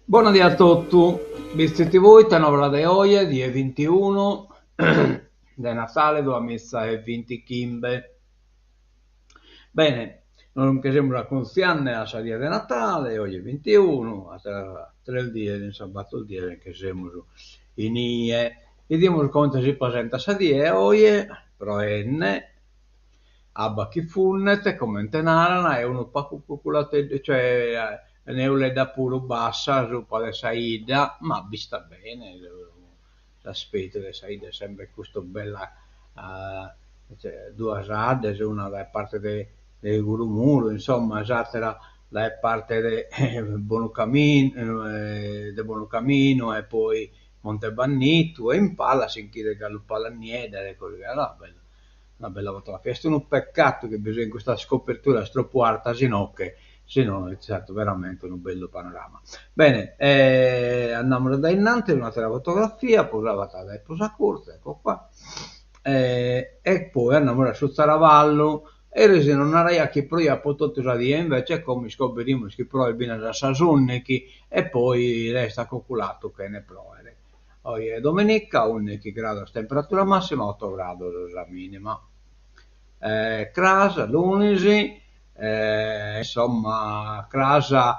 Buonasera a tutti, visti voi, tenora de oggi, di 21, di Natale, dove messa e 20 chimbe. Bene, non che sembra consigliare la salita di Natale, oggi è 21, a tre giorni, in sabato il dia che siamo in IE. Vediamo come si presenta questa dia oggi, però N, abba chi funnet, come narana, e uno poco cuculate, cioè neule da puro bassa, su per saida, ma vista bene, l'aspetto delle saide sembra questo bella, cioè, due asade, una da parte del Gurumuro, insomma, esattera da parte del Buono Camino e poi Montebannito e in palla si chiede Gallupalla Niede, ecco, una bella fotografia. È un peccato che bisogna questa scopertura troppo alta, se no è stato veramente un bello panorama. Bene, andiamo da innanzi, un'altra fotografia, posava da posa corta, ecco qua. E poi andiamo su Zaravallo e resino una raia che poi ha potuto usare invece come scopriremo che poi viene da Sasonniki e poi resta calcolato che ne provere. Oggi è domenica, 11 gradi temperatura massima, 8 gradi la minima. Crasa, lunedì, insomma, Crasa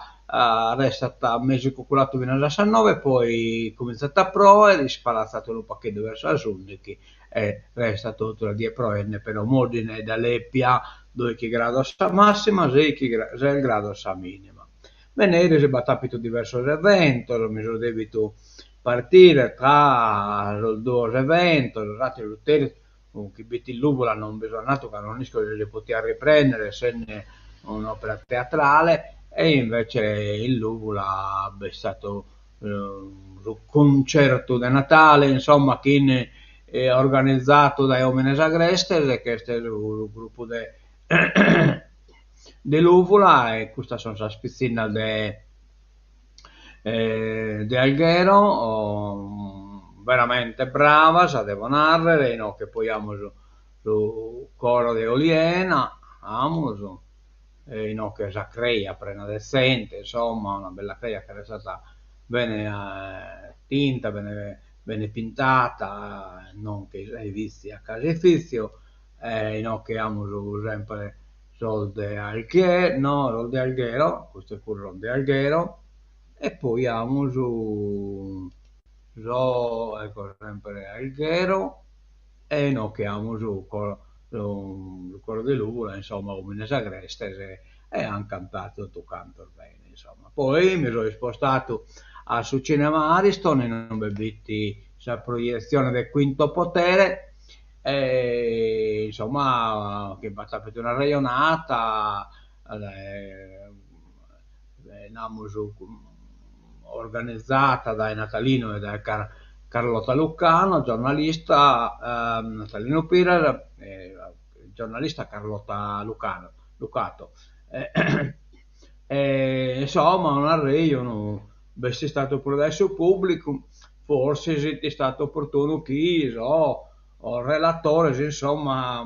resta a mese cocolato fino a 19, poi cominciata a pro e risparata un pacchetto verso la Sundichi e resta tutto la die proenne per Modine da Leppia 2 gradi sa massima, 6 gradi sa minima. Venere si battapito diverso evento, mi sono debito partire tra il due evento, il terzo che Betty Luvola non bisognato canonisco di poter riprendere se ne un'opera teatrale e invece il Luvola è stato un concerto di Natale insomma che è organizzato da Omenes Agrestes che è il gruppo de Luvola e questa sono la spizzina di Alghero, veramente brava, sa devo narrare, no, che poi abbiamo su coro di Oliena, abbiamo no, che sa creia appena decente, insomma, una bella creia che è stata bene tinta, bene pintata, non che hai visti a casifizio, no, che abbiamo sempre Sol de Alghero, questo è quello di Alghero, e poi abbiamo ecco, sempre Alghero, e no, che abbiamo il coro di Lula, insomma, Omines Agrestes, e hanno cantato tutto canto bene, insomma. Poi mi sono spostato su Cinema Ariston e non bevitti la proiezione del Quinto Potere, e, insomma, che va stata una raionata, namusu organizzata dai Natalino e da Carlotta Luccano, giornalista Natalino Pira, giornalista Carlotta Lucato. Insomma, un arreio, no, beh, se è stato pure adesso pubblico, forse è stato opportuno chi, o il relatore, insomma,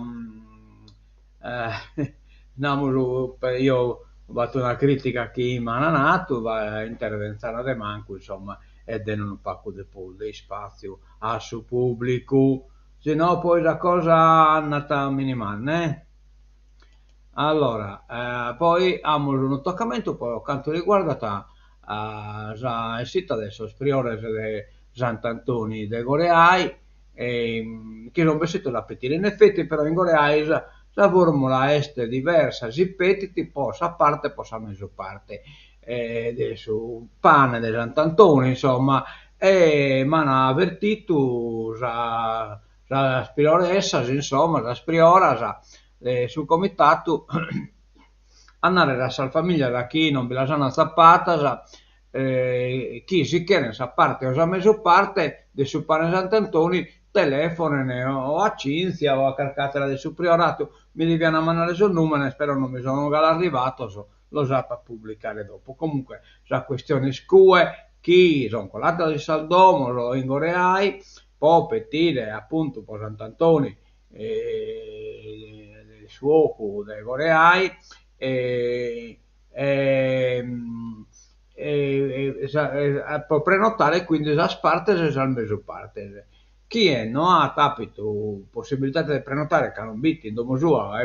io ho fatto una critica a chi mi ha nato, va intervenzare de manco, insomma, e non un pacco di spazio a su pubblico, se no poi la cosa è andata minimale, eh? Allora, poi abbiamo un toccamento per quanto riguarda il sito adesso, Priore de Sant'Antoni de Goreai, che non vedo la petire. In effetti, però, in Goreai la formula è diversa, si petiti, posa a parte, posa a mezzo parte, su pane di Sant'Antoni, insomma, e mi hanno avvertito la Prioressa, insomma, la Priora, sul comitato andare alla famiglia da chi non vi la sanno zappata, chi si chiede sa parte o sa messo parte del suo pane Sant'Antoni telefonane o a Cinzia o a Carcatera del suo priorato mi devi mandare sul numero spero non mi sono arrivato lo sa per pubblicare dopo comunque sa questioni scue chi sono colata di Saldomo lo ingoreai può pettire appunto per Sant'Antoni del suoco dei Goreai e, e, può prenotare quindi già parte già al mese parte. Chi è non ha capito possibilità di prenotare che non bitti in domo sua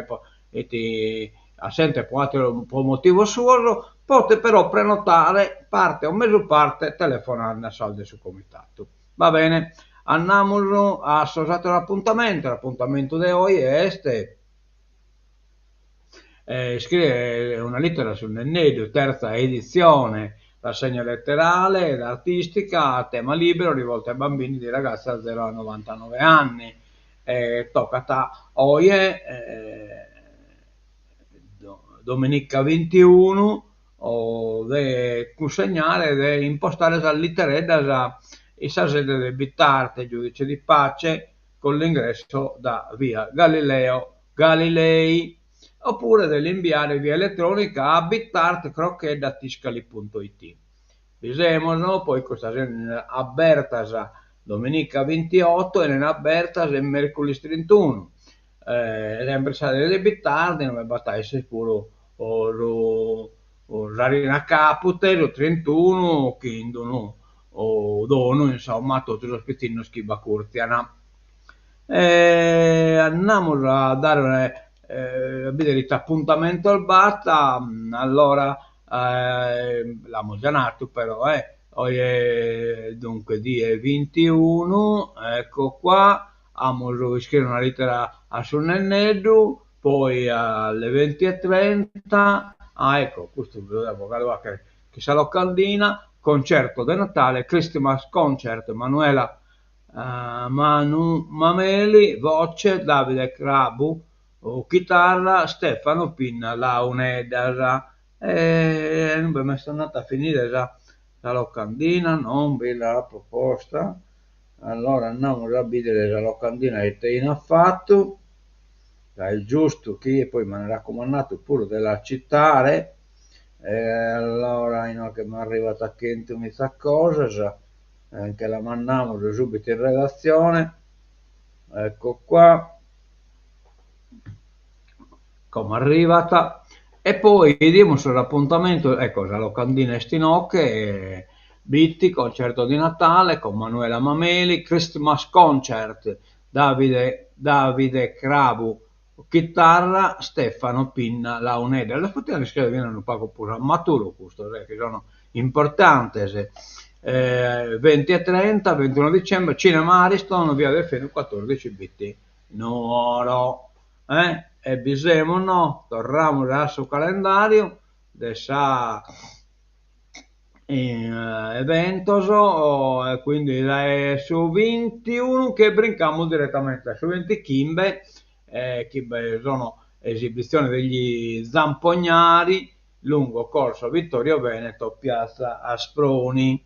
e ti assente per motivo suo, potete però prenotare parte o mezzo parte telefonare a saldo su comitato. Va bene, andiamo a associato l'appuntamento di oggi è este. Scrive una lettera sul Nennedio, terza edizione, rassegna letterale ed artistica a tema libero rivolta ai bambini di ragazzi da 0 a 99 anni. Tocca a oie, domenica 21, o de consegnare, de impostare la letteretta e sa sede del Bittarte, giudice di pace, con l'ingresso da via Galileo Galilei, oppure dell'inviare via elettronica a bittartcrocchet@tiscali.it. Bisemono poi questa abertas domenica 28 e abertas e mercoledì 31. L'impresario di Bittardi non è battaglia sicuro o Rarina Capute, lo 31, Kindono o Dono, insomma, tutti lo spettino schiba curtiana. Andiamo a dare a vedere appuntamento al BAT, allora l'abbiamo già nato però, dunque di 21, ecco qua, abbiamo scritto una lettera a Sonnennedu, poi alle 20:30, ecco, questo volevo che sa locandina, concerto di Natale, Christmas Concert, Manuela Manu Mameli, voce, Davide Crabu, chitarra, Stefano Pinna, Launedasa. Non mi sono andata a finire già la locandina, non vi la proposta. Allora andiamo a vedere la locandina che te in affatto, il giusto che poi mi ha raccomandato pure della citare. Allora che mi è arrivata che questa cosa, che la mandiamo subito in redazione, ecco qua come è arrivata, e poi vediamo sull'appuntamento, ecco la locandina e Stinocche, Bitti, concerto di Natale con Manuela Mameli, Christmas Concert, Davide Crabu chitarra, Stefano Pinna Launeda. Le potevano scrivere un po' pure maturo questo, che sono importanti. 20:30, 21 dicembre, Cinema Ariston, via del Feno 14 BT. Noro. E bisemo no, torniamo al suo calendario, adesso in eventos, quindi su 21 che brinchiamo direttamente su 20 Kimbe, che sono esibizioni degli Zampognari lungo corso Vittorio Veneto, piazza Asproni.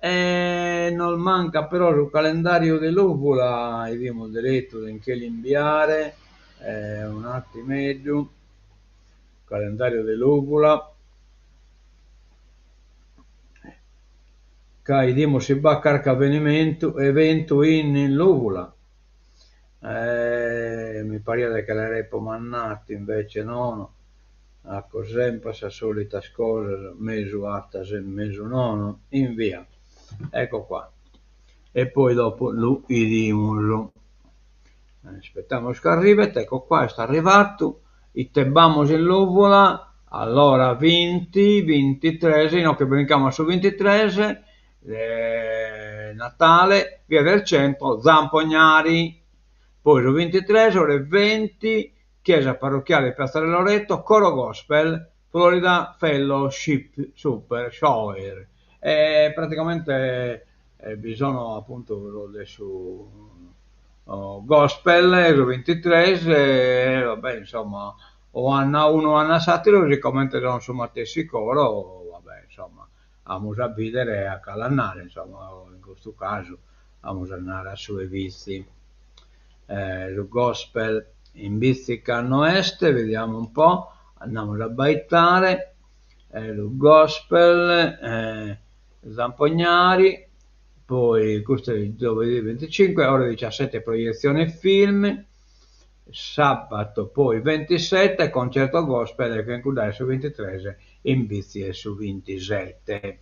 Non manca però sul calendario dell'Uvula, abbiamo diretto in che l'inviare, un attimo, calendario dell'Uvula. Che si baccar evento in l'Uvula. Mi pare che l'erei mannato, invece no. Ecco, sempre la solita cosa, meso atta, meso nono, in via. Ecco qua. E poi dopo lo idimo. Aspettiamo che arrivi, ecco qua, sta arrivato. Ittebamos in l'Uvula, allora 20, 23, no che brinchiamo su 23, Natale, via del centro, Zampognari, poi su 23 ore 20, chiesa parrocchiale Piazza del Loreto, coro gospel, Florida Fellowship Super Shower. Praticamente bisogna appunto su gospel su 23, vabbè insomma, o uno Anna Satiro ricommente su Mattessi Coro, vabbè insomma, vamos a vedere a calannare, insomma, in questo caso vamos a andare sui vizi. Lo gospel in vizi Canno Est, vediamo un po', andiamo a baitare, lo gospel, Zampognari, poi questo è giovedì 25, ore 17 proiezione film, sabato poi 27 concerto gospel che include su 23 in vizi e su 27.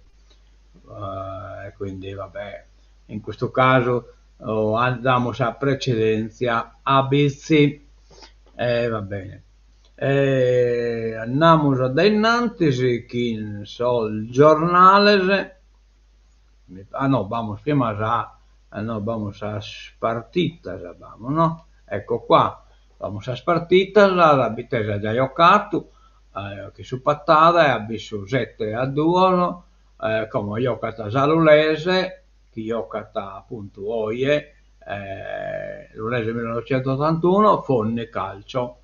quindi vabbè, in questo caso andiamo a precedenza ABC, va bene. Andiamo adelante, chi so, il giornale, no, vamos prima no, vamos a las partitas, vamos, no? Ecco qua, vamos a las partitas, la Bitesa già giocato, che su patata ha visto 7-2, come giocato a Salulese, che giocata appunto Oie, l'Ulese 1981, Forni Calcio,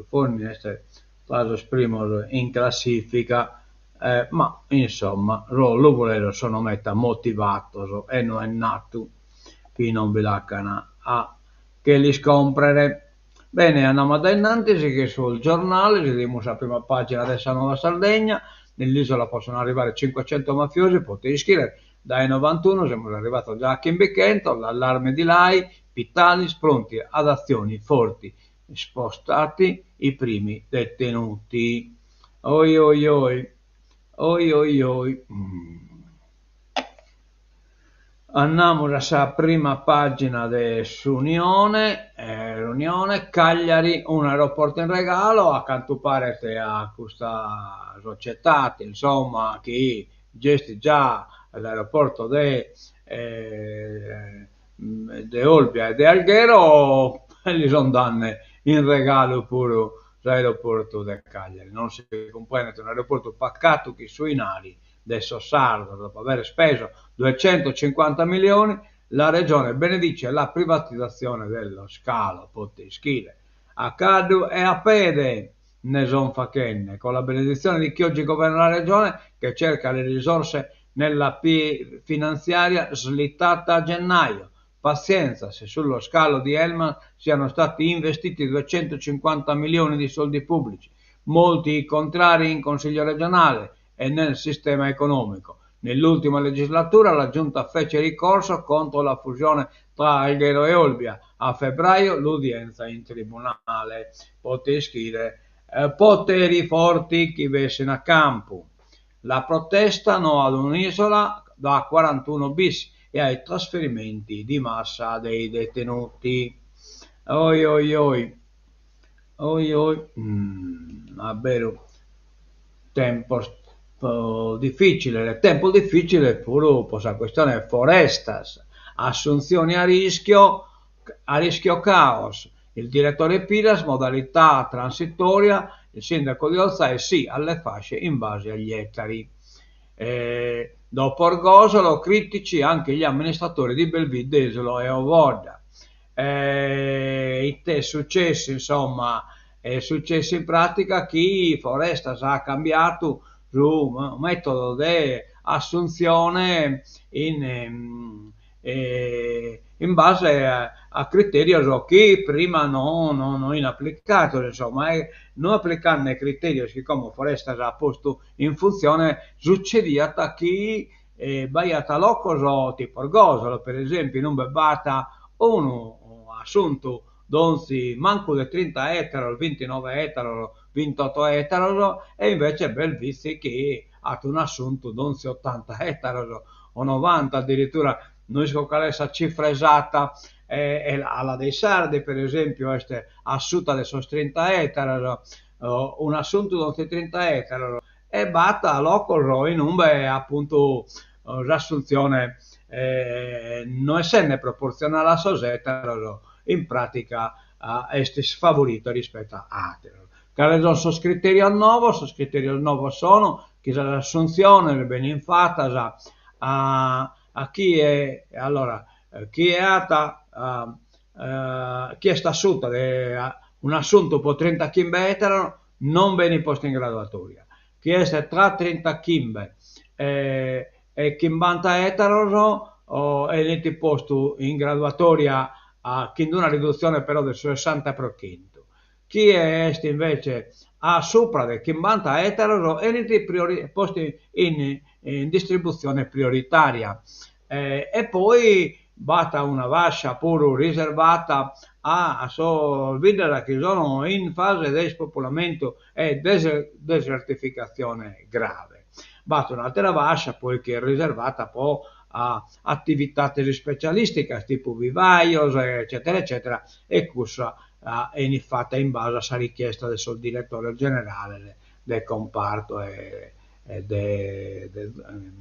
Forni è stato primo in classifica, ma insomma lo volevo sono metta motivato e non è nato chi non vi lacana a che li scomprere. Bene, andiamo ad Ennantesi che sul giornale, vediamo la prima pagina della Nuova Sardegna, nell'isola possono arrivare 500 mafiosi, potete iscrivere, dai 91 siamo arrivati già a Chimbicento, l'allarme di Lai, Pittalis pronti ad azioni forti, spostati i primi detenuti. Oi oi oi, oi oi oi. Andiamo alla prima pagina dell'Unione, l'Unione, Cagliari, un aeroporto in regalo, accanto parete a questa società, insomma, che gesti già l'aeroporto de Olbia e di Alghero, e gli sono danne in regalo pure l'aeroporto di Cagliari. Non si comprende, un aeroporto paccato che sui nari del Sardo, dopo aver speso 250 milioni, la regione benedice la privatizzazione dello scalo Potteschile a Cadu e a Pede ne son facenne, con la benedizione di chi oggi governa la regione che cerca le risorse nella finanziaria slittata a gennaio. Pazienza se sullo scalo di Elma siano stati investiti 250 milioni di soldi pubblici, molti contrari in Consiglio regionale e nel sistema economico. Nell'ultima legislatura la Giunta fece ricorso contro la fusione tra Alghero e Olbia. A febbraio l'udienza in tribunale. Potete scrivere poteri forti chi vescono a campo. La protesta no ad un'isola da 41 bis e ai trasferimenti di massa dei detenuti. Oi oi oi. Oi oi. Davvero tempo difficile pure questa questione Forestas, assunzioni a rischio caos, il direttore Piras, modalità transitoria, il sindaco di Olza e sì alle fasce in base agli ettari. Dopo Orgosolo, critici anche gli amministratori di Belvidesolo e Ovorda. È successo, insomma, è successo in pratica che Forestas ha cambiato su metodo di assunzione in base a criteri che prima non in applicato, insomma, non applicando i criteri che come Forestas ha posto in funzione, succedeva che baiata locoso tipo Orgosolo, per esempio, non bebbata uno assunto donzi manco di 30 ettari, 29 ettari, 28 ettari, e invece Belvizi che ha un assunto donzi 80 ettari o 90 addirittura, non so qual è questa cifra esatta, alla dei Sardi per esempio è assunta adesso 30 ettari, un assunto donzi 30 ettari, e batta a loco in un appunto l'assunzione non essendo proporzionale a Sosetta, in pratica è sfavorito rispetto a altri. Quali sono i criteri al nuovo? I criteri al nuovo sono che l'assunzione viene fatta a chi è allora chi è ata chi è assunta un assunto per 30 chimbe etero non viene posto in graduatoria, chi è tra 30 chimbe e chimbanta etero è lì posto in graduatoria a chi una riduzione però del 60%. Chi è invece a sopra del chimbanta etero è posti in distribuzione prioritaria. E poi basta una fascia pure riservata a solvidere che sono in fase di spopolamento e desertificazione grave. basta un'altra fascia poi che è riservata poi a attività specialistiche tipo vivaios, eccetera, eccetera, e questa è fatta in base a questa richiesta del direttore generale del comparto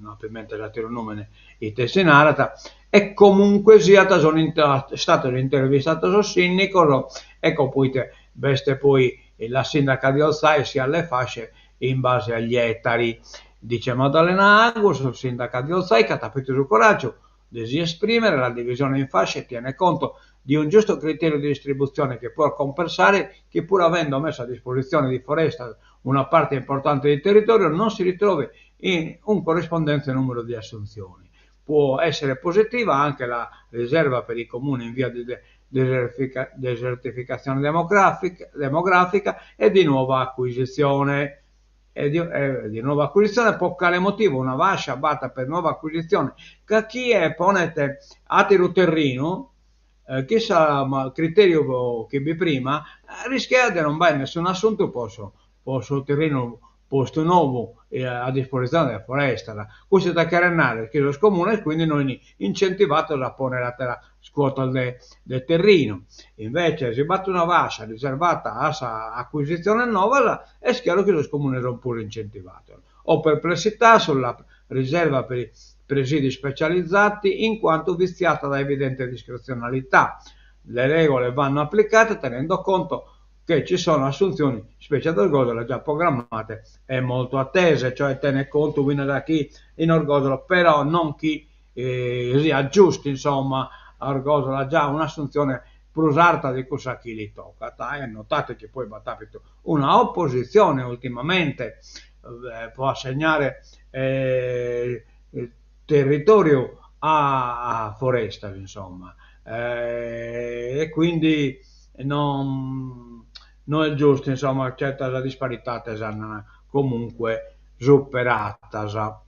ovviamente la tiro nome i tessinarata e comunque sia sono stato intervistato sul sindaco ecco poi veste poi la sindaca di Olzai sia alle fasce in base agli ettari dice Maddalena Agus, sindaca di Olzai, che ha tapito sul coraggio di esprimere la divisione in fasce e tiene conto di un giusto criterio di distribuzione che può compensare che pur avendo messo a disposizione di foresta una parte importante del territorio non si ritrovi in un corrispondente numero di assunzioni. Può essere positiva anche la riserva per i comuni in via di desertificazione demografica e di nuova acquisizione. Di nuova acquisizione per quale motivo una fascia batta per nuova acquisizione che chi è ponete a terreno che sa ma criterio che vi prima rischia di non avere nessun assunto posso terreno posto nuovo a disposizione della foresta questo è da carenare che lo scomune quindi noi incentivato a porre la terra scuola del terreno invece si batte una fascia riservata a acquisizione nuova è chiaro che lo scomune sono pure incentivato ho perplessità sulla riserva per i presidi specializzati in quanto viziata da evidente discrezionalità le regole vanno applicate tenendo conto che ci sono assunzioni, specie ad Orgodolo, già programmate e molto attese, cioè tiene conto da chi in Orgodolo, però non chi si aggiusti, insomma, a Orgodolo ha già un'assunzione prusarta di cosa chi li tocca. E notate che poi va capito una opposizione ultimamente può assegnare territorio a foresta, insomma, e quindi non è giusto, insomma, certa la disparità è comunque superata.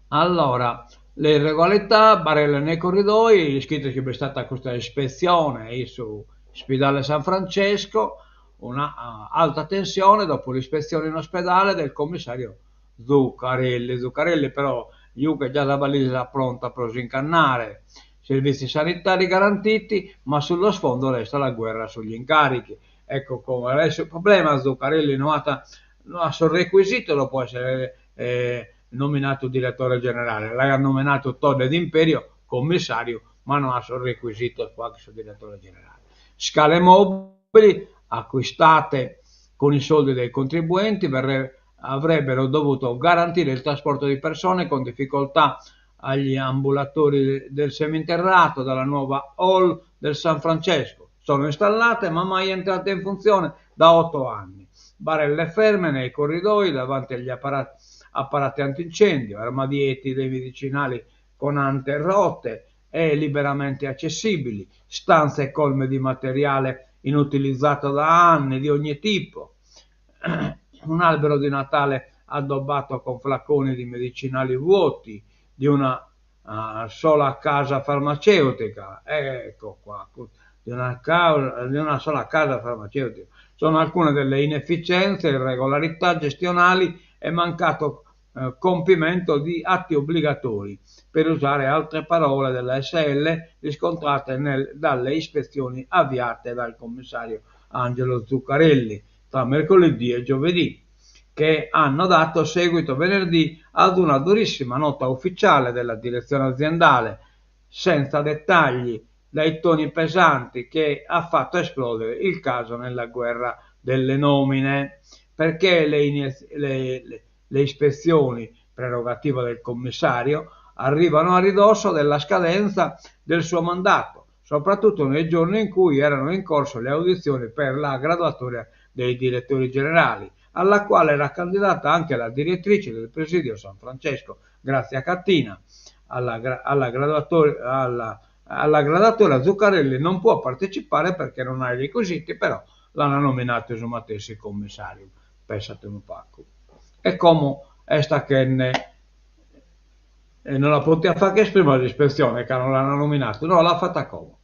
Allora, le irregolarità, barelle nei corridoi, scritto che è stata questa ispezione su ospedale San Francesco, una alta tensione dopo l'ispezione in ospedale del commissario Zuccarelli però Juca già la valisa pronta per s'incannare servizi sanitari garantiti, ma sullo sfondo resta la guerra sugli incarichi. Ecco come adesso il problema, Zuccarelli non ha sul requisito, lo può essere nominato direttore generale, l'ha nominato Todd d'Imperio, commissario, ma non ha sul requisito il direttore generale. Scale mobili acquistate con i soldi dei contribuenti avrebbero dovuto garantire il trasporto di persone con difficoltà agli ambulatori del seminterrato dalla nuova hall del San Francesco. Sono installate ma mai entrate in funzione da 8 anni. Barelle ferme nei corridoi davanti agli apparati antincendio, armadietti dei medicinali con ante rotte e liberamente accessibili, stanze colme di materiale inutilizzato da anni di ogni tipo, un albero di Natale addobbato con flaconi di medicinali vuoti, di una sola casa farmaceutica, ecco qua, di una sola casa farmaceutica. Sono alcune delle inefficienze, irregolarità gestionali e mancato compimento di atti obbligatori, per usare altre parole della SL riscontrate dalle ispezioni avviate dal commissario Angelo Zuccarelli tra mercoledì e giovedì, che hanno dato seguito venerdì ad una durissima nota ufficiale della direzione aziendale, senza dettagli, dai toni pesanti, che ha fatto esplodere il caso nella guerra delle nomine, perché le ispezioni, prerogativa del commissario, arrivano a ridosso della scadenza del suo mandato, soprattutto nei giorni in cui erano in corso le audizioni per la graduatoria dei direttori generali, alla quale era candidata anche la direttrice del presidio San Francesco, Grazia Cattina. Alla graduatoria Zuccarelli non può partecipare perché non ha i requisiti, però l'hanno nominato su Matessi commissario. Pensate un pacco. E come è sta che non la poteva fare che esprimere l'ispezione, che non l'hanno nominato, no, l'ha fatta come.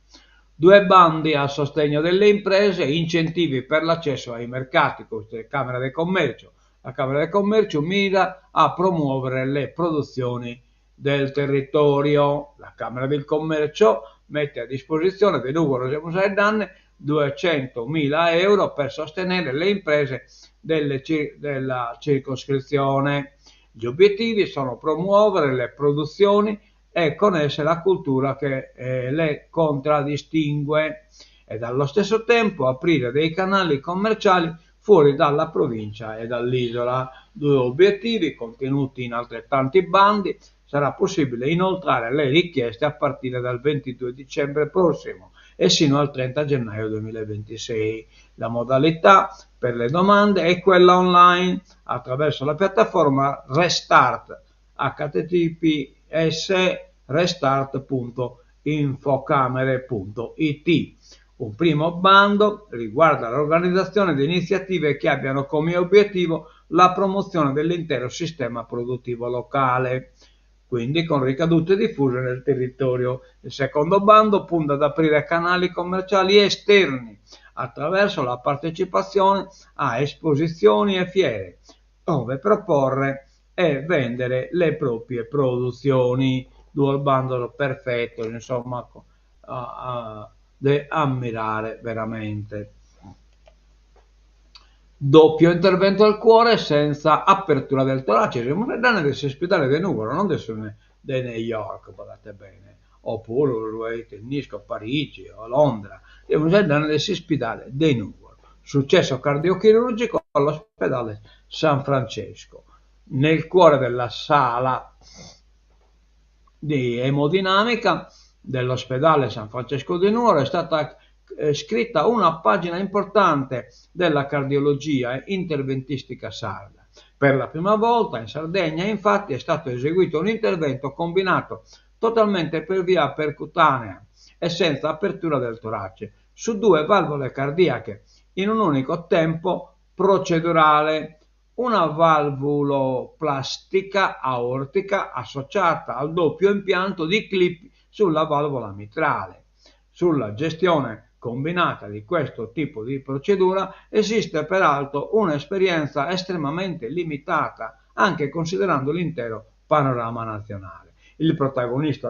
2 bandi a sostegno delle imprese, incentivi per l'accesso ai mercati, queste Camera del Commercio, La Camera del Commercio mira a promuovere le produzioni del territorio. La Camera del Commercio mette a disposizione di Nuoro e Danne 200.000 euro per sostenere le imprese della circoscrizione. Gli obiettivi sono promuovere le produzioni e con esse la cultura che le contraddistingue ed allo stesso tempo aprire dei canali commerciali fuori dalla provincia e dall'isola. Due obiettivi contenuti in altrettanti bandi. Sarà possibile inoltrare le richieste a partire dal 22 dicembre prossimo e sino al 30 gennaio 2026. La modalità per le domande è quella online attraverso la piattaforma Restart, https://restart.infocamere.it. Un primo bando riguarda l'organizzazione di iniziative che abbiano come obiettivo la promozione dell'intero sistema produttivo locale, quindi con ricadute diffuse nel territorio. Il secondo bando punta ad aprire canali commerciali esterni attraverso la partecipazione a esposizioni e fiere, dove proporre e vendere le proprie produzioni. Dual bundle perfetto, insomma, da ammirare veramente. Doppio intervento al cuore senza apertura del torace. Siamo nel danno dell'ospedale di Nuoro, non di New York, guardate bene, oppure volete a Parigi o a Londra. Siamo nel danno dell'ospedale di Nuoro. Successo cardiochirurgico all'ospedale San Francesco. Nel cuore della sala di emodinamica dell'ospedale San Francesco di Nuoro è stata scritta una pagina importante della cardiologia interventistica sarda. Per la prima volta in Sardegna, infatti, è stato eseguito un intervento combinato totalmente per via percutanea e senza apertura del torace su due valvole cardiache in un unico tempo procedurale. Una valvuloplastica aortica associata al doppio impianto di clip sulla valvola mitrale. Sulla gestione combinata di questo tipo di procedura esiste peraltro un'esperienza estremamente limitata, anche considerando l'intero panorama nazionale. Il protagonista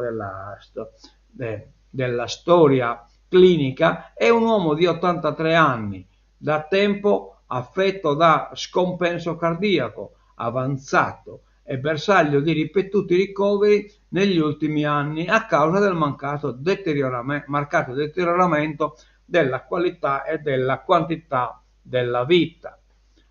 della storia clinica è un uomo di 83 anni, da tempo affetto da scompenso cardiaco avanzato e bersaglio di ripetuti ricoveri negli ultimi anni a causa del marcato deterioramento della qualità e della quantità della vita.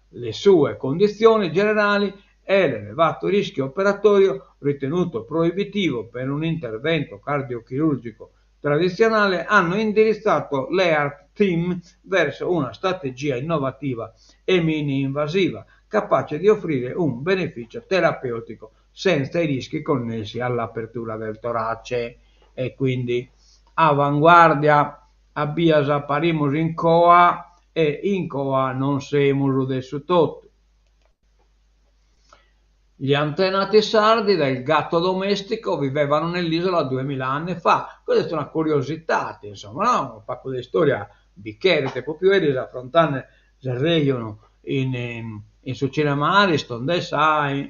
Le sue condizioni generali e l'elevato rischio operatorio ritenuto proibitivo per un intervento cardiochirurgico tradizionale hanno indirizzato l'EARC Team verso una strategia innovativa e mini-invasiva capace di offrire un beneficio terapeutico senza i rischi connessi all'apertura del torace. E quindi avanguardia, abbias apparimus in coa e in coa non semus adesso tutto. Gli antenati sardi del gatto domestico vivevano nell'isola 2000 anni fa. Questa è una curiosità, insomma, no? Un pacco di storia bicchiere, proprio ieri affrontare il regno in su cinema Ariston,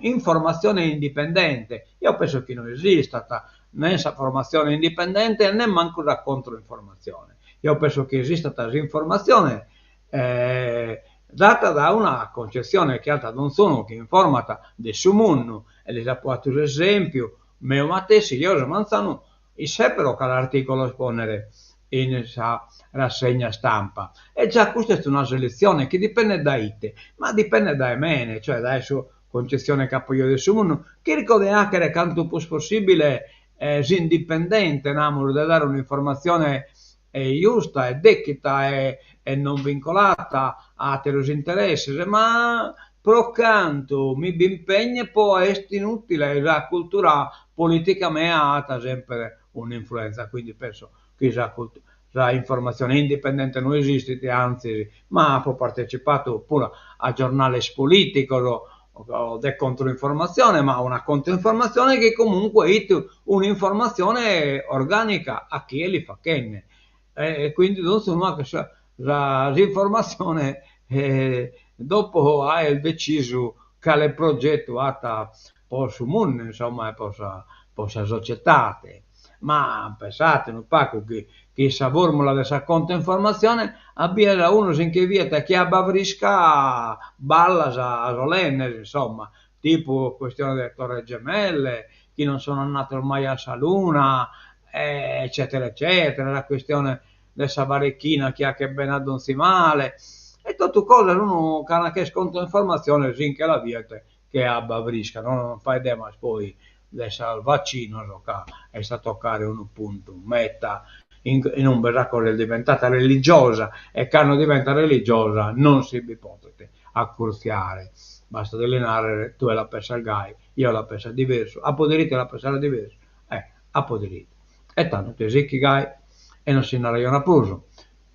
informazione indipendente. Io penso che non esista né informazione indipendente né manco la controinformazione. Io penso che esista informazione data da una concezione che altra non sono che informata del suo mondo e le porto l'esempio mio matessi io manzano i seppero che l'articolo esponere in questa rassegna stampa e già questa è una selezione che dipende da ite ma dipende da emene, cioè da sua concezione capoio del suo mondo che ricorda che quanto più possibile indipendente namoro da dare un'informazione giusta e decita e non vincolata a te los interessi, ma pro canto mi impegna può essere inutile la cultura politica mea ha sempre un'influenza, quindi penso che la informazione indipendente non esiste, anzi, ma ho partecipato pure a giornali politici o di controinformazione, ma una controinformazione che comunque è un'informazione organica a chi li fa kenne. Quindi non sono la informazione dopo hai deciso che le progettuata per su mondo, insomma, per la società. Ma pensate, un pacco che sa formula della conta informazione abbia uno in che vieta che a Bavrisca balla a solenne, insomma, tipo questione delle Torre Gemelle, chi non sono nato ormai a Saluna, eccetera, eccetera, la questione della Varecchina che ha che ben addonzi male, e tutte cose uno che sconto informazione sin che la viete che a Bavrisca, non fai idea, ma poi adesso il vaccino so, è stato toccare un punto, metta in un berracco è diventata religiosa e quando diventa religiosa non si potete accurziare, basta delineare tu la pensa al gai, io la pensa diverso, a poderite la pensare diverso, a poderite. E tanto ti sicchi gai e non si ne ragiona più.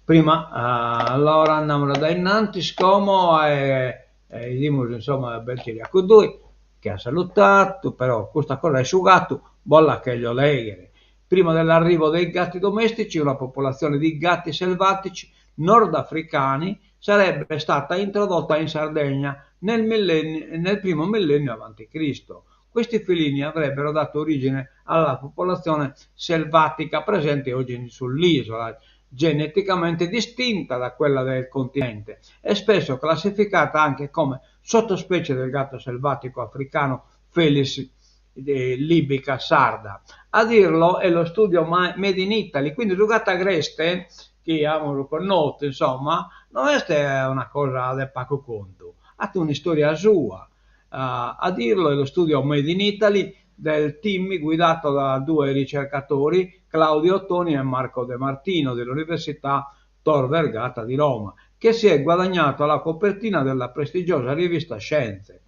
Prima, allora andiamo da innanzi, scomo e dimmo insomma Beltieri a due che ha salutato, però questa cosa è asciugato, bolla che gli leghere. Prima dell'arrivo dei gatti domestici, una popolazione di gatti selvatici nordafricani sarebbe stata introdotta in Sardegna nel primo millennio a.C. Questi felini avrebbero dato origine alla popolazione selvatica presente oggi sull'isola, geneticamente distinta da quella del continente e spesso classificata anche come sottospecie del gatto selvatico africano Felis libica sarda. A dirlo è lo studio Made in Italy, quindi giocata a Greste, che amo con note, insomma, non è una cosa del Paco Conto, ha una storia sua. A dirlo è lo studio Made in Italy del team guidato da due ricercatori, Claudio Ottoni e Marco De Martino dell'Università Tor Vergata di Roma, che si è guadagnato la copertina della prestigiosa rivista Scienze.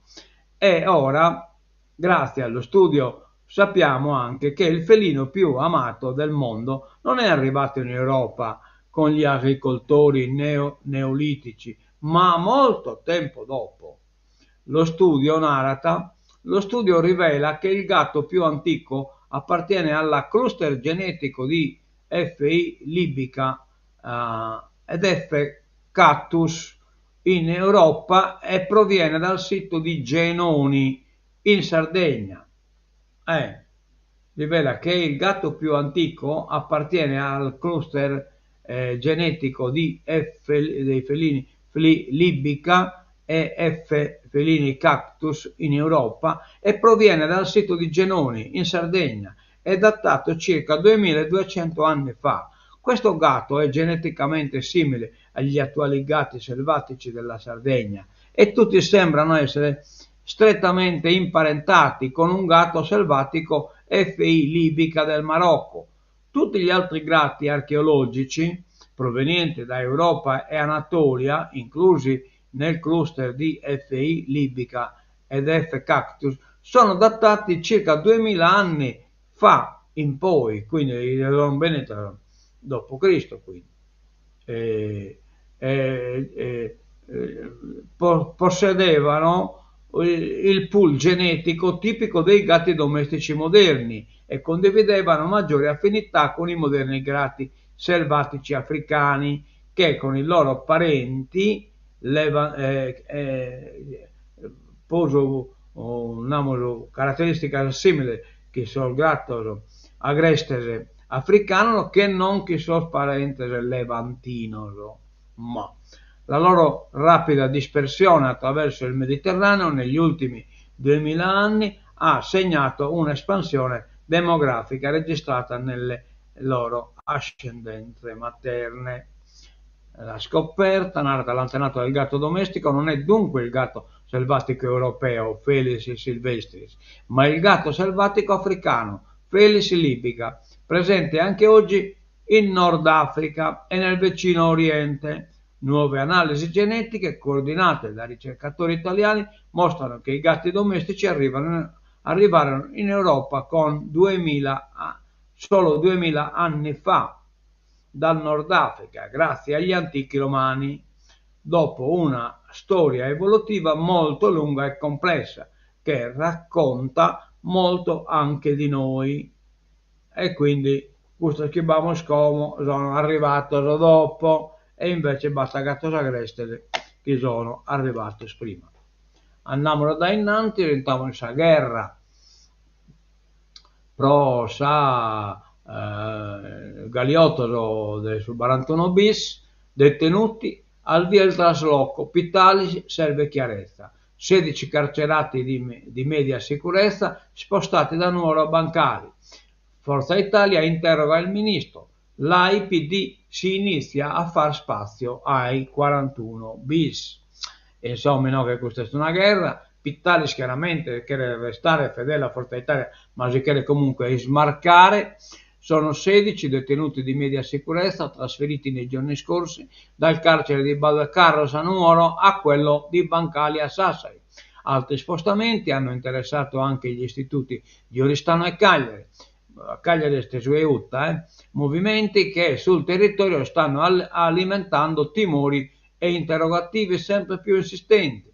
E ora, grazie allo studio, sappiamo anche che il felino più amato del mondo non è arrivato in Europa con gli agricoltori neolitici, ma molto tempo dopo. Lo studio narrata, lo studio rivela che il gatto più antico appartiene alla cluster genetico di F. libica ed F. cactus in Europa e proviene dal sito di Genoni in Sardegna. Rivela che il gatto più antico appartiene al cluster genetico di F. dei felini libica e F. felini cactus in Europa e proviene dal sito di Genoni in Sardegna. È datato circa 2200 anni fa. Questo gatto è geneticamente simile agli attuali gatti selvatici della Sardegna e tutti sembrano essere strettamente imparentati con un gatto selvatico F.I. libica del Marocco. Tutti gli altri gatti archeologici provenienti da Europa e Anatolia, inclusi nel cluster di F.I. libica ed F. cactus, sono datati circa 2000 anni fa in poi, quindi non Veneto dopo Cristo, quindi. Possedevano il pool genetico tipico dei gatti domestici moderni e condividevano maggiori affinità con i moderni gatti selvatici africani che con i loro parenti posano una caratteristica simile che sono il gatto agrestese africano che non che sono parenti levantino, ma la loro rapida dispersione attraverso il Mediterraneo negli ultimi 2000 anni ha segnato un'espansione demografica registrata nelle loro ascendenze materne. La scoperta narrata dall'antenato del gatto domestico non è dunque il gatto selvatico europeo Felis silvestris, ma il gatto selvatico africano Felis libica, presente anche oggi in Nord Africa e nel vicino Oriente. Nuove analisi genetiche coordinate da ricercatori italiani mostrano che i gatti domestici arrivarono in Europa con solo 2000 anni fa dal Nord Africa, grazie agli antichi romani, dopo una storia evolutiva molto lunga e complessa, che racconta molto anche di noi. E quindi questo che abbiamo scomo sono arrivato dopo e invece basta gatto sagreste che sono arrivato prima. andiamo da innanzi, entriamo in questa guerra pro sa Galiotto sul 41 bis, detenuti, al via il trasloco, Pitali serve chiarezza, 16 carcerati di media sicurezza spostati da Nuoro a Bancali, Forza Italia interroga il ministro, l'AIPD si inizia a far spazio ai 41 bis. Insomma, no, che questa è una guerra. Pittalis chiaramente chiede restare fedele a Forza Italia, ma si chiede comunque smarcare. Sono 16 detenuti di media sicurezza trasferiti nei giorni scorsi dal carcere di Baldacarro San Nuoro a quello di Bancali a Sassari. Altri spostamenti hanno interessato anche gli istituti di Oristano e Cagliari. Cagliari e Utta, movimenti che sul territorio stanno alimentando timori e interrogativi sempre più insistenti.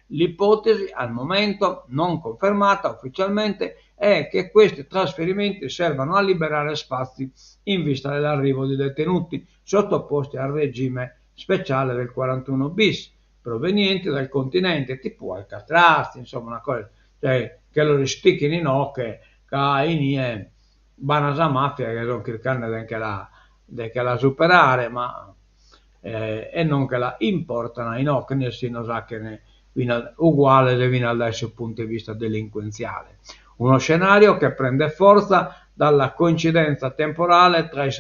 L'ipotesi, al momento non confermata ufficialmente, è che questi trasferimenti servano a liberare spazi in vista dell'arrivo di detenuti sottoposti al regime speciale del 41 bis, provenienti dal continente, tipo Alcatraz, insomma una cosa, cioè, che lo risticchino in occhio, che Banasa Mafia, che sono cercando che la superare, ma e non che la importano in occhio, nel senso che ne uguale se viene dal suo punto di vista delinquenziale. Uno scenario che prende forza dalla coincidenza temporale tra il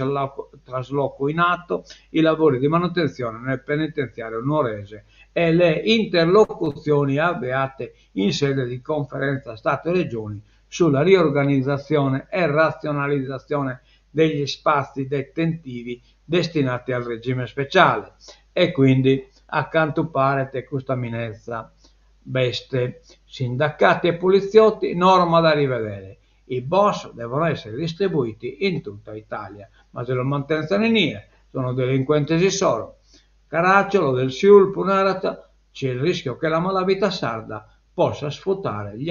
trasloco in atto, i lavori di manutenzione nel penitenziario nuorese e le interlocuzioni avviate in sede di conferenza Stato e Regioni sulla riorganizzazione e razionalizzazione degli spazi detentivi destinati al regime speciale e quindi accantupare questa minezza. Beste, sindacati e poliziotti, norma da rivedere. I boss devono essere distribuiti in tutta Italia, ma se lo mantengono in IE sono delinquenti di solo. Caracciolo del Siul Punarata, c'è il rischio che la malavita sarda possa sfruttare gli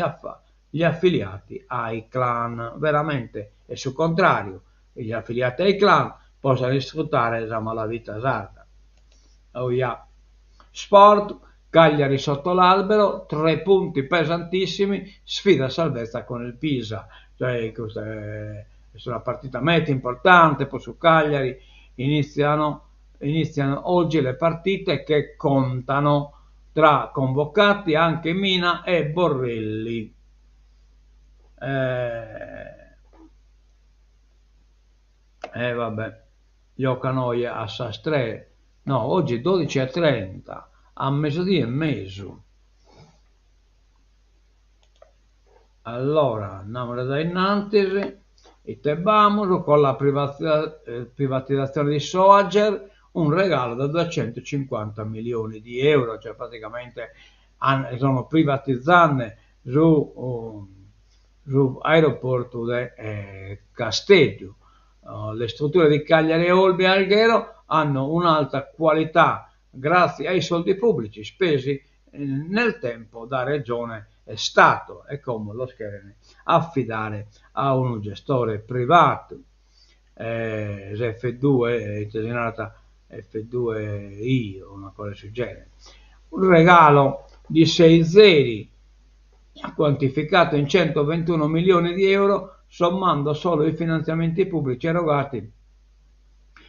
affiliati ai clan, veramente, e sul contrario, gli affiliati ai clan possano sfruttare la malavita sarda. Oh yeah. Sport, Cagliari sotto l'albero, 3 punti pesantissimi, sfida salvezza con il Pisa, cioè questa è una partita meta importante, poi su Cagliari iniziano oggi le partite che contano, tra convocati anche Mina e Borrelli. Vabbè, giocano a Sastre, no, oggi 12:30, a mezzodì e mezzo. Allora, andiamo da innanzi, e tebbiamo con la privatizzazione di Soager, un regalo da 250 milioni di euro, cioè praticamente sono privatizzate su aeroporto di Casteggio. Le strutture di Cagliari, Olbia e Alghero hanno un'alta qualità grazie ai soldi pubblici spesi nel tempo da Regione e Stato, è come lo schierano affidare a un gestore privato. F2 generata F2I o una cosa del genere. Un regalo di 6 zeri quantificato in 121 milioni di euro, sommando solo i finanziamenti pubblici erogati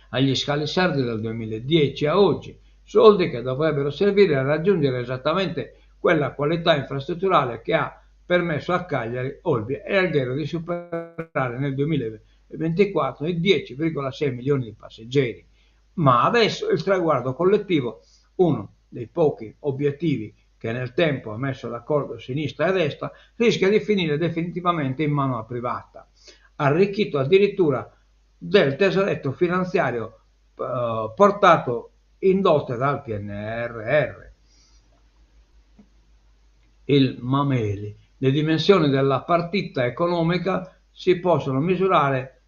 agli scali sardi dal 2010 a oggi, soldi che dovrebbero servire a raggiungere esattamente quella qualità infrastrutturale che ha permesso a Cagliari, Olbia e Alghero di superare nel 2024 i 10,6 milioni di passeggeri. Ma adesso il traguardo collettivo, uno dei pochi obiettivi che nel tempo ha messo d'accordo sinistra e destra, rischia di finire definitivamente in mano privata, arricchito addirittura del tesoretto finanziario portato in dote dal PNRR. Il Mameli. Le dimensioni della partita economica si possono misurare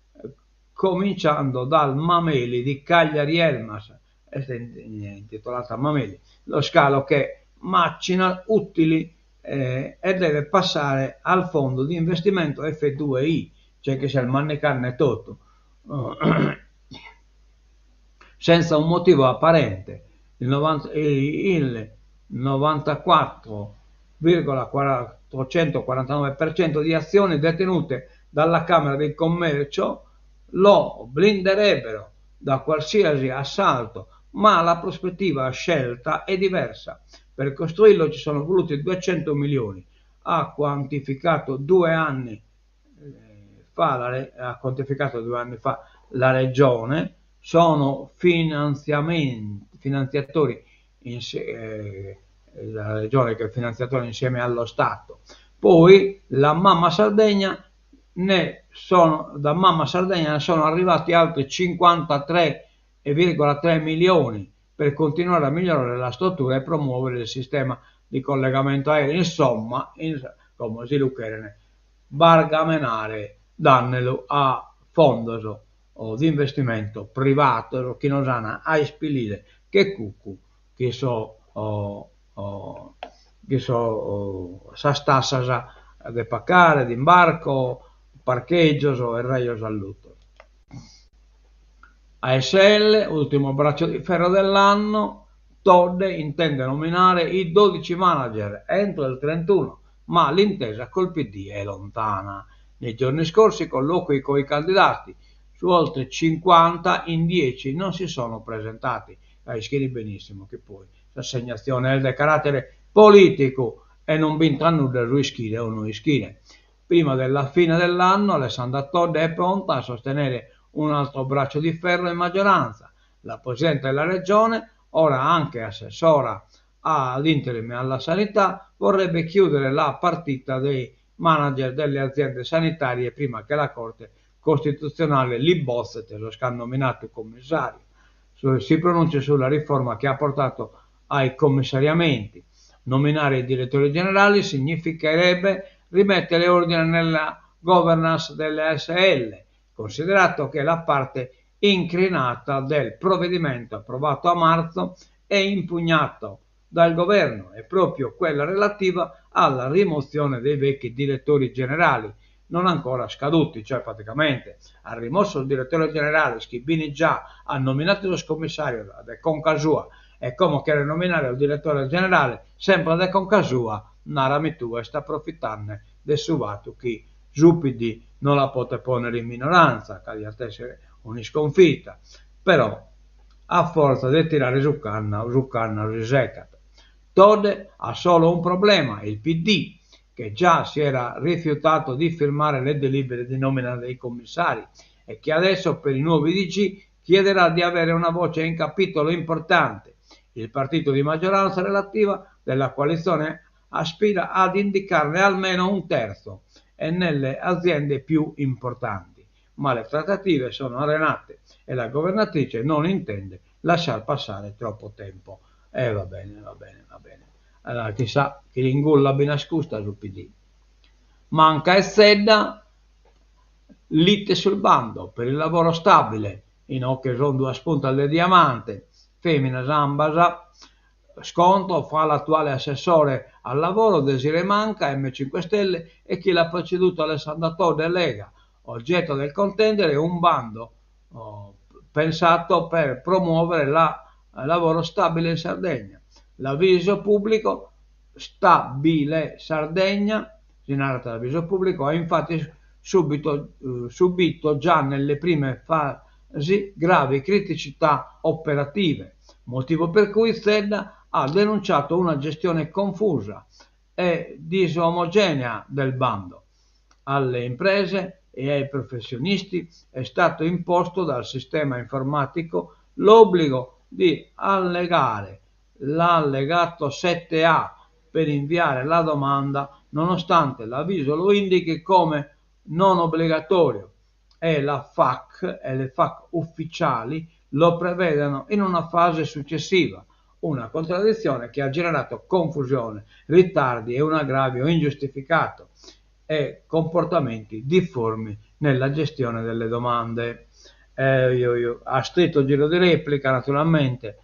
cominciando dal Mameli di Cagliari Elmas, intitolata Mameli, lo scalo che macina utili e deve passare al fondo di investimento F2I, cioè che sia il mannecarne tutto, senza un motivo apparente. Il 94 0,449% di azioni detenute dalla Camera di Commercio lo blinderebbero da qualsiasi assalto, ma la prospettiva scelta è diversa. Per costruirlo ci sono voluti 200 milioni, ha quantificato 2 anni fa la Regione, sono finanziatori, la Regione che è il finanziatore insieme allo Stato. Poi da Mamma Sardegna ne sono arrivati altri 53,3 milioni per continuare a migliorare la struttura e promuovere il sistema di collegamento aereo. Insomma, come si lucrano, bargamenare dannelo a fondos o di investimento privato che non sanno a ispilire che cucu che sa stassas de pagare di imbarco, parcheggios o erreios all'utto. ASL, ultimo braccio di ferro dell'anno, Todde intende nominare i 12 manager entro il 31, ma l'intesa col PD è lontana. Nei giorni scorsi colloqui con i candidati, su oltre 50 in 10 non si sono presentati. Scrivi benissimo che poi l'assegnazione è di carattere politico e non vinta nulla su ischire o non ischire. Prima della fine dell'anno Alessandra Todde è pronta a sostenere un altro braccio di ferro in maggioranza. La Presidente della Regione, ora anche assessora all'interim e alla sanità, vorrebbe chiudere la partita dei manager delle aziende sanitarie prima che la Corte Costituzionale li bozzi lo scannominato commissario. Si pronuncia sulla riforma che ha portato ai commissariamenti. Nominare i direttori generali significherebbe rimettere ordine nella governance delle ASL, considerato che la parte incrinata del provvedimento approvato a marzo e impugnato dal governo è proprio quella relativa alla rimozione dei vecchi direttori generali non ancora scaduti, cioè praticamente ha rimosso il direttore generale Schibini già, ha nominato lo scommissario da Concasua e come che nominare il direttore generale sempre da Concasua, Narami tu sta approfittando del suvato chi Giupidi non la pote ponere in minoranza, che gli essere una sconfitta, però a forza di tirare su canna risecata. Todde ha solo un problema, il PD, che già si era rifiutato di firmare le delibere di nomina dei commissari e che adesso per i nuovi DC chiederà di avere una voce in capitolo importante. Il partito di maggioranza relativa della coalizione aspira ad indicarne almeno un terzo e nelle aziende più importanti, ma le trattative sono arenate e la governatrice non intende lasciar passare troppo tempo. Va bene. Allora, chissà che l'ingulla ben nascosta sul PD. Manca e Sedda, lite sul bando per il lavoro stabile, in occhio sono due spunte alle diamante, femmina Zambasa, scontro fra l'attuale assessore al lavoro Desire Manca, M5 Stelle, e chi l'ha preceduto Alessandra Todde, Lega. Oggetto del contendere è un bando pensato per promuovere il lavoro stabile in Sardegna. L'avviso pubblico Stabile Sardegna, l'avviso pubblico, ha infatti subito già nelle prime fasi gravi criticità operative, motivo per cui Sedda ha denunciato una gestione confusa e disomogenea del bando. Alle imprese e ai professionisti è stato imposto dal sistema informatico l'obbligo di allegare l'allegato 7A per inviare la domanda, nonostante l'avviso lo indichi come non obbligatorio e la FAQ e le FAQ ufficiali lo prevedono in una fase successiva, una contraddizione che ha generato confusione, ritardi e un aggravio ingiustificato e comportamenti difformi nella gestione delle domande. Ha scritto giro di replica, naturalmente,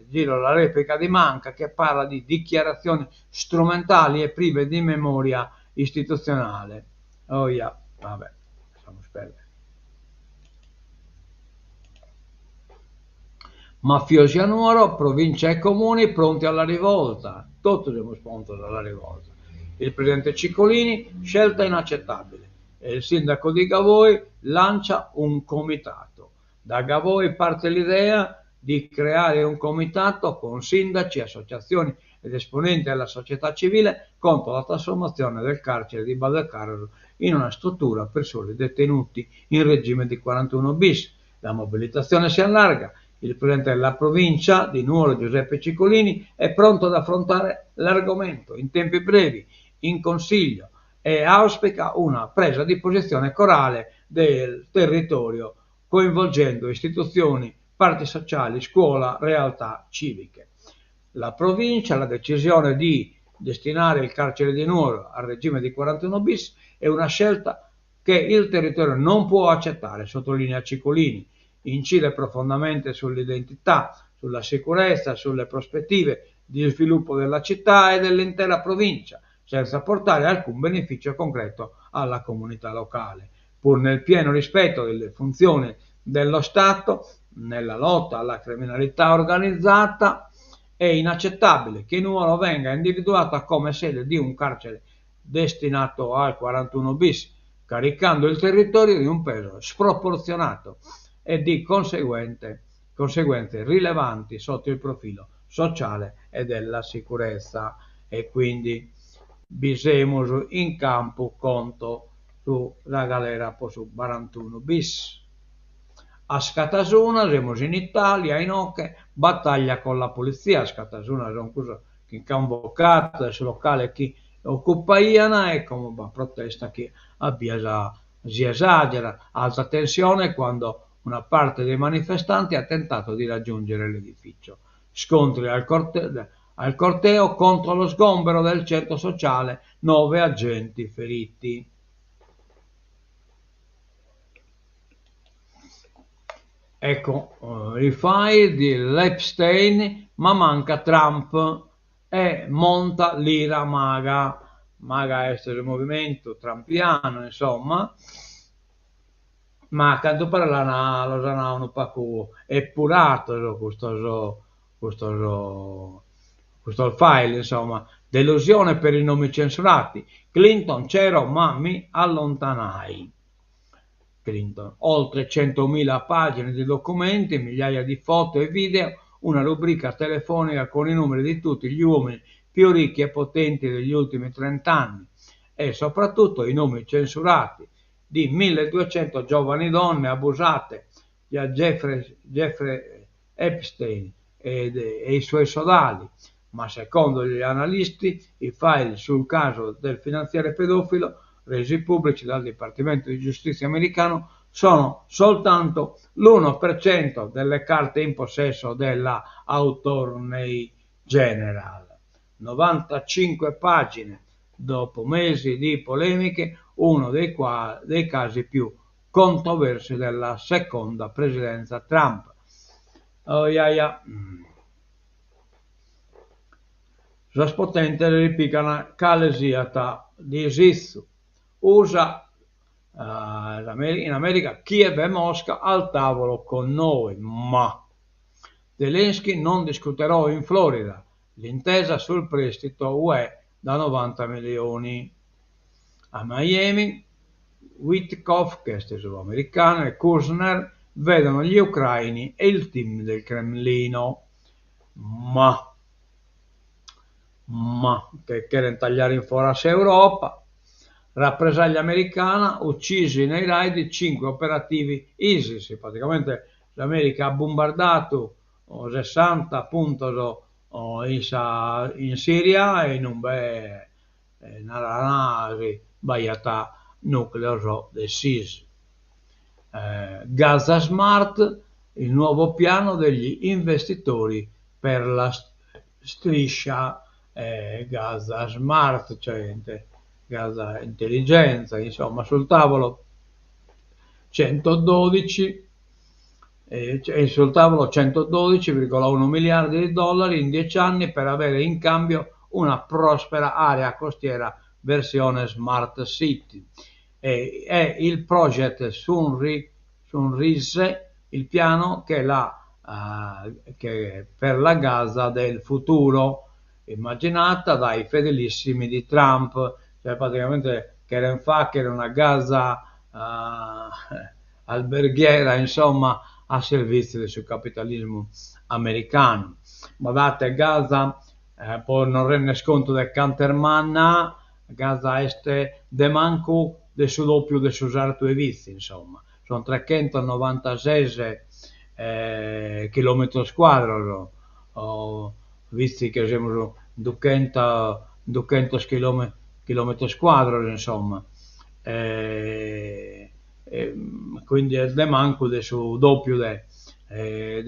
giro la replica di Manca, che parla di dichiarazioni strumentali e prive di memoria istituzionale. Vabbè, lasciamo perdere. Mafiosi a Nuoro, provincia e comuni pronti alla rivolta. tutti siamo sponsor della rivolta. Il presidente Ciccolini, scelta inaccettabile, e il sindaco di Gavoi lancia un comitato. Da Gavoi parte l'idea di creare un comitato con sindaci, associazioni ed esponenti della società civile contro la trasformazione del carcere di Badacarro in una struttura per soli detenuti in regime di 41 bis. La mobilitazione si allarga. Il presidente della provincia di Nuoro, Giuseppe Ciccolini, è pronto ad affrontare l'argomento in tempi brevi in consiglio e auspica una presa di posizione corale del territorio coinvolgendo istituzioni, parti sociali, scuola, realtà civiche. La provincia, la decisione di destinare il carcere di Nuoro al regime di 41 bis è una scelta che il territorio non può accettare, sottolinea Ciccolini. Incide profondamente sull'identità, sulla sicurezza, sulle prospettive di sviluppo della città e dell'intera provincia, senza portare alcun beneficio concreto alla comunità locale. Pur nel pieno rispetto delle funzioni dello Stato nella lotta alla criminalità organizzata, è inaccettabile che Nuoro venga individuata come sede di un carcere destinato al 41 bis, caricando il territorio di un peso sproporzionato e di conseguenze rilevanti sotto il profilo sociale e della sicurezza. E quindi bisogna in campo conto sulla galera su 41 bis. A Scatasuna, siamo in Italia, in Oche, battaglia con la polizia. A Scatasuna sono cosa che convocato, il locale chi occupa Iana e come va protesta chi si esagera, alta tensione quando una parte dei manifestanti ha tentato di raggiungere l'edificio. Scontri al corteo contro lo sgombero del centro sociale, 9 agenti feriti. Ecco, i file di Epstein, ma manca Trump e monta l'ira maga. Maga è il movimento trumpiano, insomma, ma quanto pare lo sanno un po' epurato questo file, insomma. Delusione per i nomi censurati. Clinton c'ero ma mi allontanai. Clinton. Oltre 100.000 pagine di documenti, migliaia di foto e video, una rubrica telefonica con i numeri di tutti gli uomini più ricchi e potenti degli ultimi 30 anni e soprattutto i nomi censurati di 1200 giovani donne abusate da Jeffrey Epstein e i suoi sodali, ma secondo gli analisti i file sul caso del finanziere pedofilo resi pubblici dal Dipartimento di Giustizia americano sono soltanto l'1% delle carte in possesso della Attorney General. 95 pagine dopo mesi di polemiche, uno dei casi più controversi della seconda presidenza Trump. Zaspotente ripicana calesiata di Zizzu. USA in America Kiev e Mosca al tavolo con noi, ma Zelensky non discuterò in Florida l'intesa sul prestito UE da 90 milioni. A Miami Witkoff, che è stesso americano, e Kushner vedono gli ucraini e il team del Cremlino, ma che quieren tagliare in forza Europa. Rappresaglia americana, uccisi nei raid 5 operativi ISIS. Praticamente l'America ha bombardato 60 punti in Siria e non è una sbagliata nucleo del SIS. Gaza Smart, il nuovo piano degli investitori per la striscia Gaza Smart, cioè Gaza Intelligenza, insomma, sul tavolo 112 sul tavolo 112,1 miliardi di dollari in 10 anni per avere in cambio una prospera area costiera versione Smart City. È il project Sunrise, il piano che per la Gaza del futuro. immaginata dai fedelissimi di Trump, cioè praticamente Karen Fucker, una Gaza alberghiera, insomma, a servizio del suo capitalismo americano. Guardate, Gaza, poi non rende sconto del Cantermanna, Gaza este de manco del suo doppio del suo sarto e vizi, insomma. Sono 396 chilometri squadro, visti che siamo 200 chilometri squadro, insomma. Quindi è de manco del suo doppio de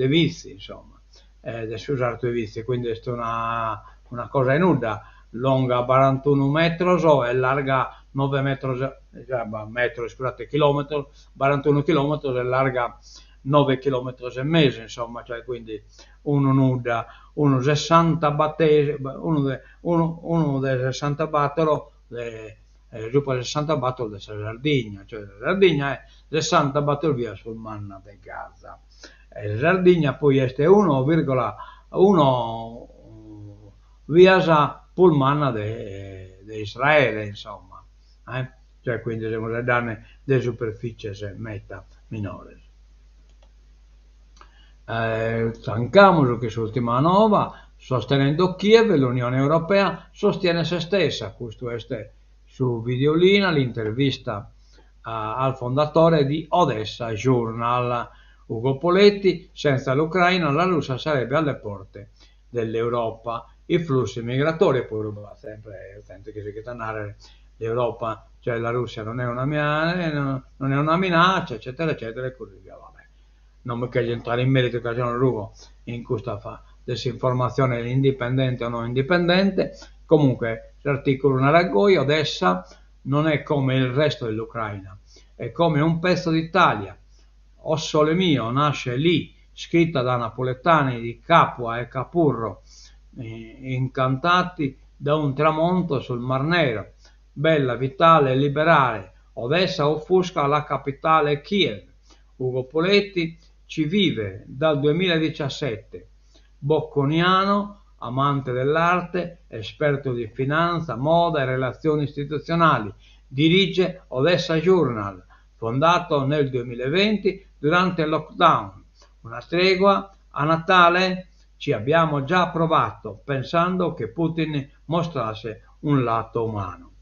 vizi, insomma, del suo sarto e vizi, quindi è una cosa inuda, lunga 41 metri e larga 9 metri, scusate, chilometri, 41 chilometri e larga 9 chilometri e mezzo, insomma, cioè quindi uno nuda, uno 60 batte, uno dei 60 battero, giù per 60 batteri della Sardegna, cioè la Sardegna è 60 batteri via sul manna di Gaza. La Sardegna poi è 1,1 via sul manna di Israele, insomma. Cioè quindi siamo le danne di superficie meta minore. Tancamos che l'ultima nova, sostenendo Kiev, l'Unione Europea sostiene se stessa. Questo è su Videolina l'intervista al fondatore di Odessa Journal, Ugo Poletti. Senza l'Ucraina la Russia sarebbe alle porte dell'Europa. I flussi migratori, poi sempre che si chiamare l'Europa, cioè la Russia non è una minaccia, eccetera, eccetera, e così via. Non mi voglio entrare in merito che sono rubo in questa disinformazione indipendente o non indipendente. Comunque l'articolo Naragoia, Odessa non è come il resto dell'Ucraina, è come un pezzo d'Italia. O Sole Mio nasce lì, scritta da napoletani di Capua e Capurro, incantati da un tramonto sul Mar Nero. Bella, vitale e liberale, Odessa offusca la capitale Kiev. Ugo Poletti ci vive dal 2017, bocconiano, amante dell'arte, esperto di finanza, moda e relazioni istituzionali, dirige Odessa Journal, fondato nel 2020 durante il lockdown. Una tregua a Natale ci abbiamo già provato, pensando che Putin mostrasse un lato umano.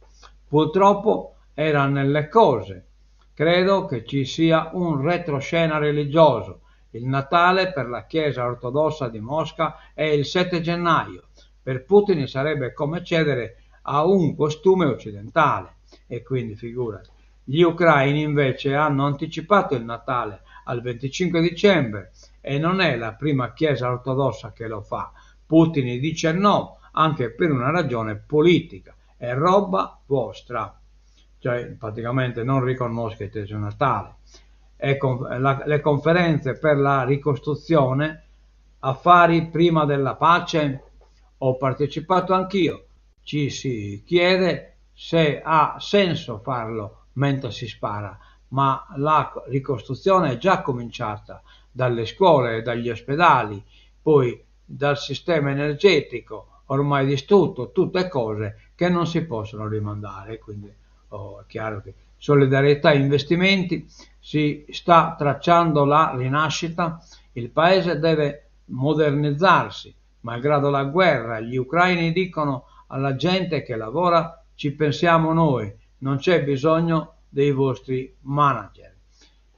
Purtroppo era nelle cose. Credo che ci sia un retroscena religioso. Il Natale per la Chiesa ortodossa di Mosca è il 7 gennaio. Per Putin sarebbe come cedere a un costume occidentale. E quindi figurati. Gli ucraini invece hanno anticipato il Natale al 25 dicembre e non è la prima Chiesa ortodossa che lo fa. Putin dice no anche per una ragione politica. È roba vostra. Cioè praticamente non riconoscete il Natale. Le conferenze per la ricostruzione, affari prima della pace, ho partecipato anch'io. Ci si chiede se ha senso farlo mentre si spara, ma la ricostruzione è già cominciata dalle scuole, dagli ospedali, poi dal sistema energetico, ormai distrutto, tutte cose che non si possono rimandare, quindi è chiaro che solidarietà e investimenti, si sta tracciando la rinascita, il paese deve modernizzarsi, malgrado la guerra. Gli ucraini dicono alla gente che lavora ci pensiamo noi, non c'è bisogno dei vostri manager.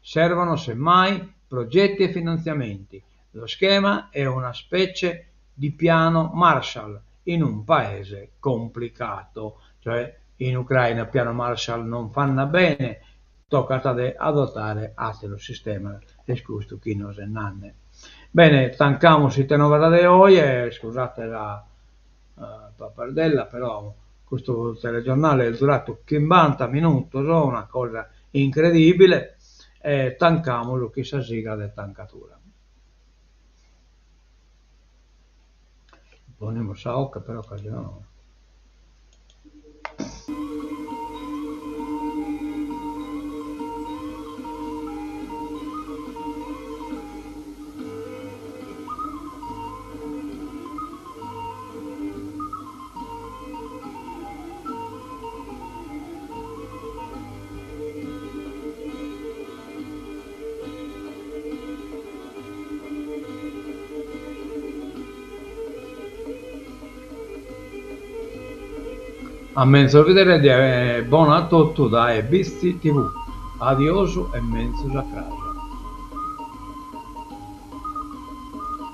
Servono semmai progetti e finanziamenti. Lo schema è una specie di piano Marshall in un paese complicato, cioè in Ucraina il piano Marshall non fanno bene, tocca adottare altro sistema escusto chi non se nanne. Bene, tancamo si tenovera de oggi, scusate la pappardella, però questo telegiornale è durato 50 minuti, una cosa incredibile, e tancamolo chi sa siga de tancatura. Ponemos a occa però che no. A mezzo vedere di buona a tutto da e visti TV. Adioso e mezzo già